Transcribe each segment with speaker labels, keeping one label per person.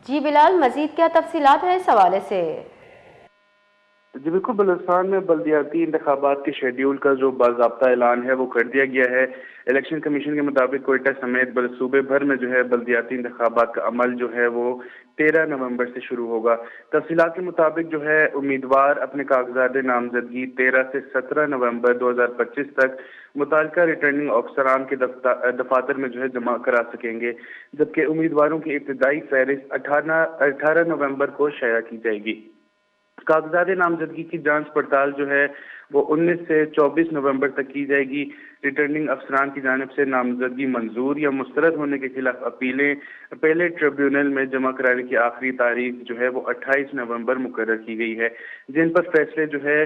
Speaker 1: جی بلال، مزید کیا تفصیلات ہیں اس حوالے سے؟
Speaker 2: جی بالکل، بلوچستان میں بلدیاتی انتخابات کے شیڈیول کا جو باضابطہ اعلان ہے وہ کر دیا گیا ہے۔ الیکشن کمیشن کے مطابق کوئٹہ سمیت صوبے بھر میں جو ہے بلدیاتی انتخابات کا عمل جو ہے وہ 13 نومبر سے شروع ہوگا۔ تفصیلات کے مطابق جو ہے امیدوار اپنے کاغذات نامزدگی 13 سے 17 نومبر 2025 تک متعلقہ ریٹرننگ افسران کے دفاتر میں جو ہے جمع کرا سکیں گے، جبکہ امیدواروں کی ابتدائی فہرست 18 نومبر کو شائع کی جائے گی۔ کاغذات نامزدگی کی جانچ پڑتال جو ہے وہ 19 سے 24 نومبر تک کی جائے گی۔ ریٹرننگ افسران کی جانب سے نامزدگی منظور یا مسترد ہونے کے خلاف اپیلیں پہلے ٹریبیونل میں جمع کرانے کی آخری تاریخ جو ہے وہ 28 نومبر مقرر کی گئی ہے، جن پر فیصلے جو ہے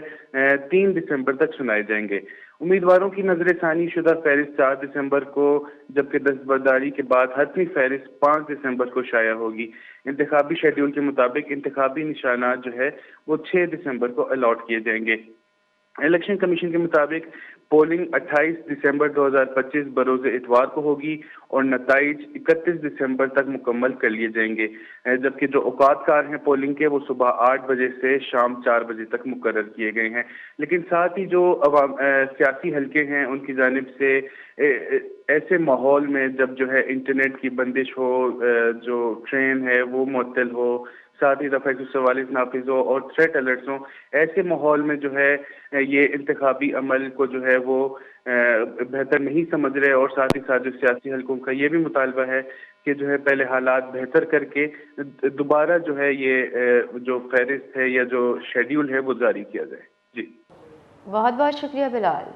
Speaker 2: 3 دسمبر تک سنائے جائیں گے۔ امیدواروں کی نظر ثانی شدہ فہرست 4 دسمبر کو، جبکہ دستبرداری کے بعد حتمی فہرست 5 دسمبر کو شائع ہوگی۔ انتخابی شیڈول کے مطابق انتخابی نشانات جو ہے وہ 6 دسمبر کو الاٹ کیے جائیں گے۔ الیکشن کمیشن کے مطابق پولنگ 28 دسمبر 2025 بروز اتوار کو ہوگی اور نتائج 31 دسمبر تک مکمل کر لیے جائیں گے، جبکہ جو اوقات کار ہیں پولنگ کے وہ صبح 8 بجے سے شام 4 بجے تک مقرر کیے گئے ہیں۔ لیکن ساتھ ہی جو سیاسی حلقے ہیں ان کی جانب سے ایسے ماحول میں جب جو ہے انٹرنیٹ کی بندش ہو، جو ٹرین ہے وہ معطل ہو، ساتھ ہی دفعہ 144 نافذ ہو اور تھریٹ الرٹس ہوں، ایسے ماحول میں جو ہے یہ انتخابی عمل کو جو ہے وہ بہتر نہیں سمجھ رہے، اور ساتھ ہی ساتھ جو سیاسی حلقوں کا یہ بھی مطالبہ ہے کہ جو ہے پہلے حالات بہتر کر کے دوبارہ جو ہے یہ جو فہرست ہے یا جو شیڈیول ہے وہ جاری کیا جائے۔ جی
Speaker 1: بہت بہت شکریہ بلال۔